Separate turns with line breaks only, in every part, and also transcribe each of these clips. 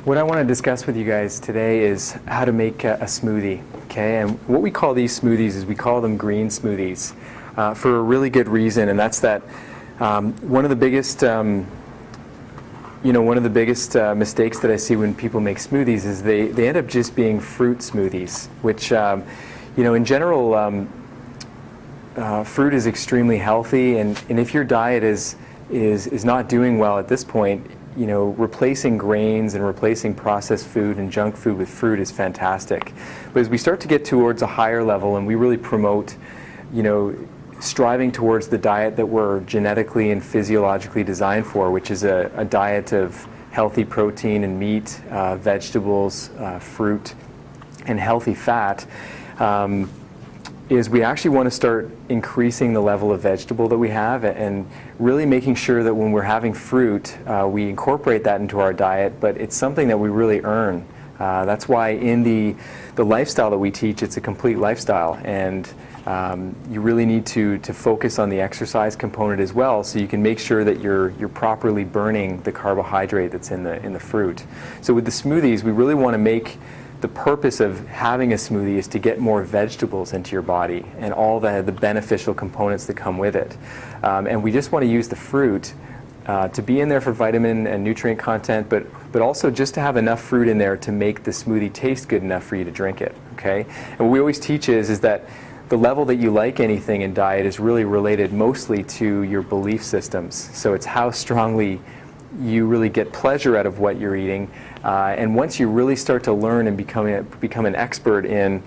What I want to discuss with you guys today is how to make a smoothie, okay? And what we call these smoothies is we call them green smoothies for a really good reason, and that's that one of the biggest mistakes that I see when people make smoothies is they end up just being fruit smoothies, which in general fruit is extremely healthy, and if your diet is not doing well at this point, replacing grains and replacing processed food and junk food with fruit is fantastic. But as we start to get towards a higher level and we really promote, striving towards the diet that we're genetically and physiologically designed for, which is a diet of healthy protein and meat, vegetables, fruit, and healthy fat, is we actually want to start increasing the level of vegetable that we have and really making sure that when we're having fruit, we incorporate that into our diet, but it's something that we really earn. That's why in the lifestyle that we teach, it's a complete lifestyle, and you really need to focus on the exercise component as well, so you can make sure that you're properly burning the carbohydrate that's in the fruit. So with the smoothies, we really want to make the purpose of having a smoothie is to get more vegetables into your body and all the beneficial components that come with it. And we just want to use the fruit to be in there for vitamin and nutrient content, but also just to have enough fruit in there to make the smoothie taste good enough for you to drink it, okay? And what we always teach is that the level that you like anything in diet is really related mostly to your belief systems. So it's how strongly you really get pleasure out of what you're eating. And once you really start to learn and become an expert in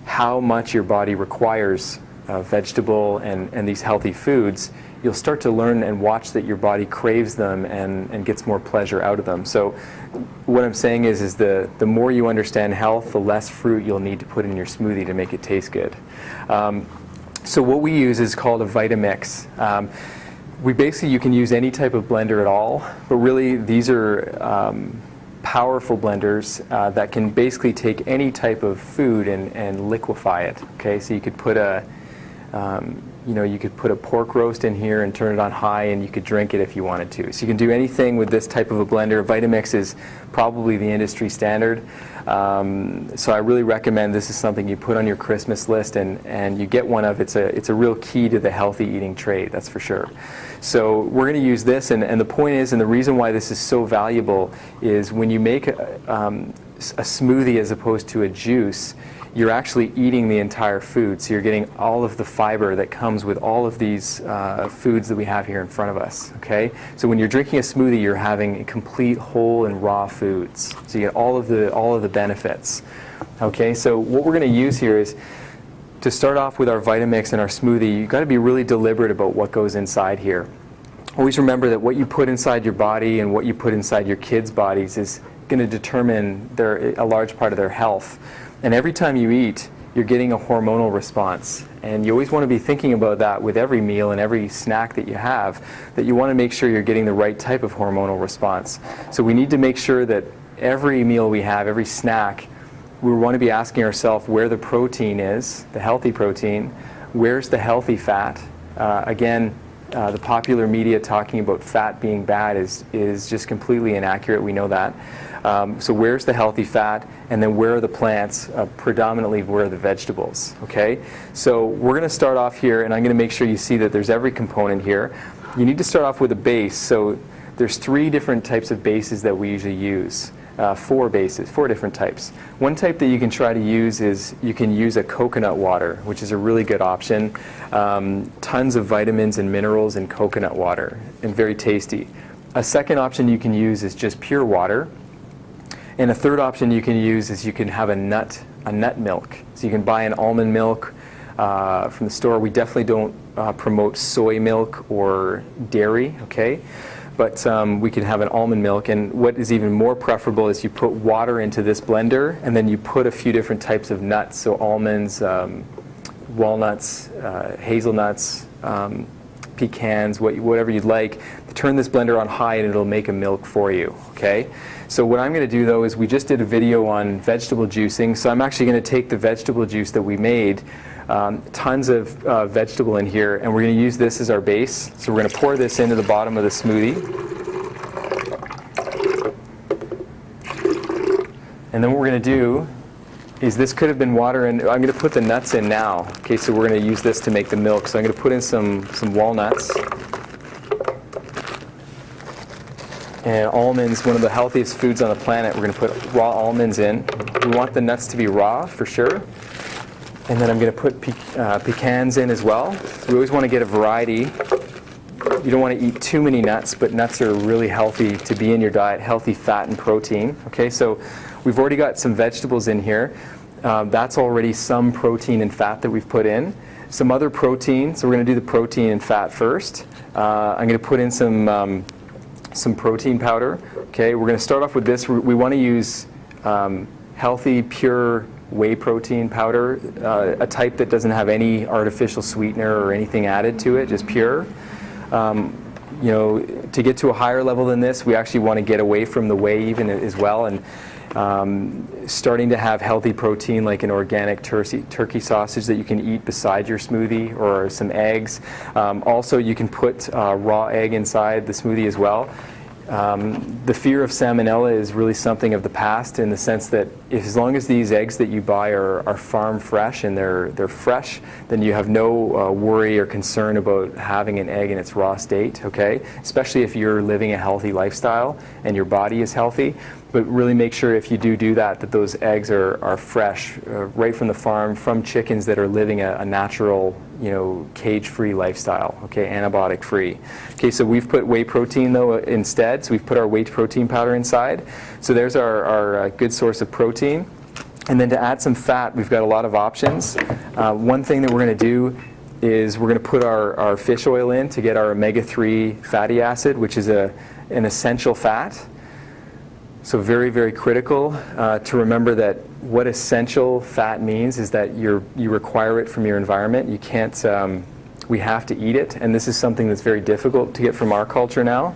how much your body requires vegetable and these healthy foods, you'll start to learn and watch that your body craves them and gets more pleasure out of them. So what I'm saying is the more you understand health, the less fruit you'll need to put in your smoothie to make it taste good. So what we use is called a Vitamix. You can use any type of blender at all, but really these are powerful blenders that can basically take any type of food and liquefy it. Okay, so you could put a pork roast in here and turn it on high, and you could drink it if you wanted to. So you can do anything with this type of a blender. Vitamix is probably the industry standard. So I really recommend this is something you put on your Christmas list and you get one of. It's a real key to the healthy eating trade, that's for sure. So we're going to use this, and the point is, and the reason why this is so valuable is when you make a smoothie as opposed to a juice, you're actually eating the entire food. So you're getting all of the fiber that comes with all of these foods that we have here in front of us, okay? So when you're drinking a smoothie, you're having complete whole and raw foods. So you get all of the benefits, okay? So what we're going to use here is, to start off with our Vitamix and our smoothie, you've got to be really deliberate about what goes inside here. Always remember that what you put inside your body and what you put inside your kids' bodies is going to determine a large part of their health. And every time you eat, you're getting a hormonal response. And you always want to be thinking about that with every meal and every snack that you have, that you want to make sure you're getting the right type of hormonal response. So we need to make sure that every meal we have, every snack, we want to be asking ourselves where the protein is, the healthy protein, where's the healthy fat. The popular media talking about fat being bad is just completely inaccurate. We know that. So where's the healthy fat, and then where are the plants, predominantly where are the vegetables, okay? So we're going to start off here, and I'm going to make sure you see that there's every component here. You need to start off with a base. So there's 3 different types of bases that we usually use. 4 bases, 4 different types. One type that you can try to use is you can use a coconut water, which is a really good option. Tons of vitamins and minerals in coconut water, and very tasty. A second option you can use is just pure water. And a third option you can use is you can have a nut milk. So you can buy an almond milk from the store. We definitely don't promote soy milk or dairy, okay? But we can have an almond milk, and what is even more preferable is you put water into this blender, and then you put a few different types of nuts, so almonds, walnuts, hazelnuts, pecans, whatever you'd like. Turn this blender on high and it'll make a milk for you, okay? So what I'm going to do though is we just did a video on vegetable juicing, so I'm actually going to take the vegetable juice that we made, tons of vegetable in here, and we're going to use this as our base. So we're going to pour this into the bottom of the smoothie. And then what we're going to do is, this could have been water, and I'm going to put the nuts in now. Okay, so we're going to use this to make the milk. So I'm going to put in some walnuts. And almonds, one of the healthiest foods on the planet, we're going to put raw almonds in. We want the nuts to be raw for sure. And then I'm going to put pecans in as well. So we always want to get a variety. You don't want to eat too many nuts, but nuts are really healthy to be in your diet, healthy fat and protein. Okay, so we've already got some vegetables in here. That's already some protein and fat that we've put in. Some other protein, so we're going to do the protein and fat first. I'm going to put in some protein powder. Okay, we're going to start off with this. We want to use healthy, pure whey protein powder, a type that doesn't have any artificial sweetener or anything added to it, just pure. You know, to get to a higher level than this, we actually want to get away from the whey even as well, and starting to have healthy protein like an organic turkey sausage that you can eat beside your smoothie, or some eggs. Also, you can put raw egg inside the smoothie as well. The fear of salmonella is really something of the past, in the sense that as long as these eggs that you buy are farm fresh and they're fresh, then you have no worry or concern about having an egg in its raw state, okay? Especially if you're living a healthy lifestyle and your body is healthy. But really make sure, if you do that, that those eggs are fresh, right from the farm, from chickens that are living a natural, you know, cage-free lifestyle, okay, antibiotic-free. Okay, so we've put whey protein, though, instead. So we've put our whey protein powder inside. So there's our good source of protein. And then to add some fat, we've got a lot of options. One thing that we're going to do is we're going to put our fish oil in to get our omega-3 fatty acid, which is an essential fat. So very, very critical to remember that what essential fat means is that you require it from your environment. You can't, we have to eat it, and this is something that's very difficult to get from our culture now.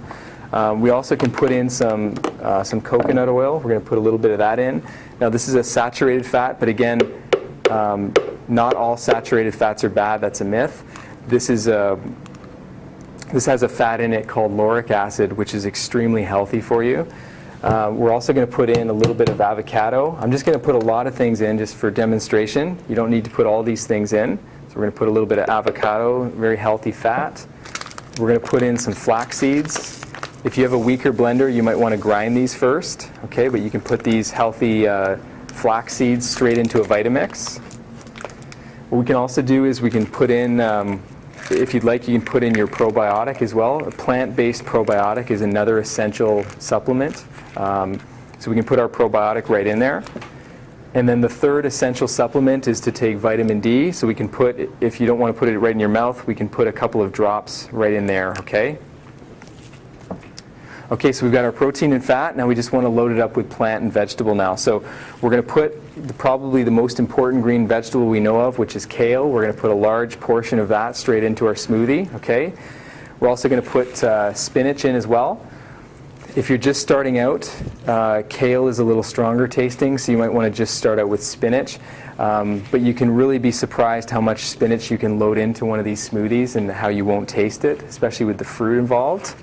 We also can put in some coconut oil. We're going to put a little bit of that in. Now this is a saturated fat, but again, not all saturated fats are bad. That's a myth. This has a fat in it called lauric acid, which is extremely healthy for you. We're also going to put in a little bit of avocado. I'm just going to put a lot of things in just for demonstration. You don't need to put all these things in. So we're going to put a little bit of avocado, very healthy fat. We're going to put in some flax seeds. If you have a weaker blender, you might want to grind these first, okay? But you can put these healthy flax seeds straight into a Vitamix. What we can also do is we can put in, if you'd like, you can put in your probiotic as well. A plant-based probiotic is another essential supplement. So we can put our probiotic right in there. And then the third essential supplement is to take vitamin D. So we can put, if you don't want to put it right in your mouth, we can put a couple of drops right in there, okay? Okay, so we've got our protein and fat. Now we just want to load it up with plant and vegetable now. So we're going to put probably the most important green vegetable we know of, which is kale. We're going to put a large portion of that straight into our smoothie, okay? We're also going to put spinach in as well. If you're just starting out, kale is a little stronger tasting, so you might want to just start out with spinach. But you can really be surprised how much spinach you can load into one of these smoothies and how you won't taste it, especially with the fruit involved.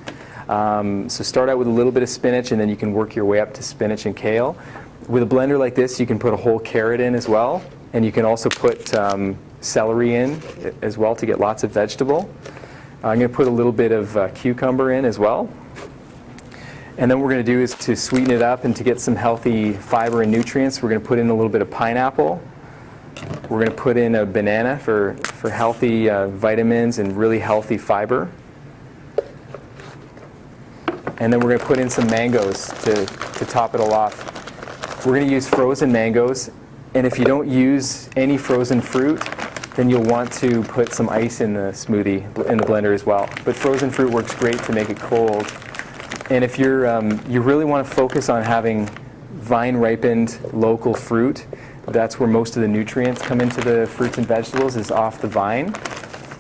So start out with a little bit of spinach, and then you can work your way up to spinach and kale. With a blender like this, you can put a whole carrot in as well, and you can also put celery in as well to get lots of vegetable. I'm going to put a little bit of cucumber in as well. And then what we're going to do is, to sweeten it up and to get some healthy fiber and nutrients, we're going to put in a little bit of pineapple. We're going to put in a banana for healthy vitamins and really healthy fiber. And then we're going to put in some mangoes to top it all off. We're going to use frozen mangoes. And if you don't use any frozen fruit, then you'll want to put some ice in the smoothie, in the blender as well. But frozen fruit works great to make it cold. And if you really want to focus on having vine-ripened local fruit, that's where most of the nutrients come into the fruits and vegetables, is off the vine.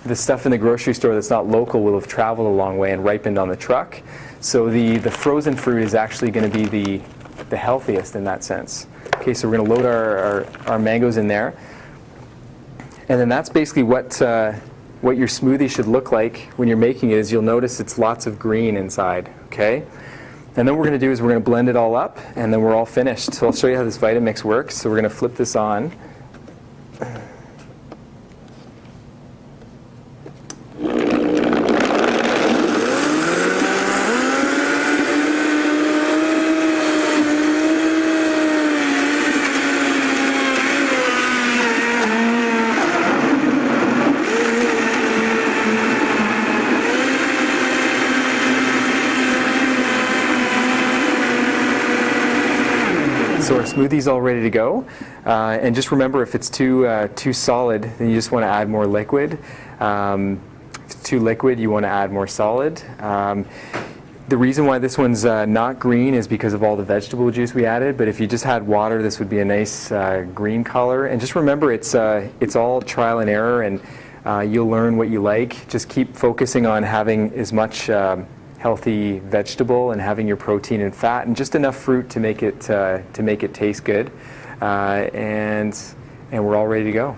The stuff in the grocery store that's not local will have traveled a long way and ripened on the truck. So the frozen fruit is actually going to be the healthiest in that sense. Okay, so we're going to load our mangoes in there. And then that's basically what your smoothie should look like when you're making it. Is you'll notice it's lots of green inside, okay? And then what we're going to do is we're going to blend it all up, and then we're all finished. So I'll show you how this Vitamix works. So we're going to flip this on. So our smoothie's all ready to go, and just remember, if it's too solid, then you just want to add more liquid. If it's too liquid, you want to add more solid. The reason why this one's not green is because of all the vegetable juice we added, but if you just had water, this would be a nice green color. And just remember, it's all trial and error, and you'll learn what you like. Just keep focusing on having as much healthy vegetable and having your protein and fat and just enough fruit to make it taste good, and we're all ready to go.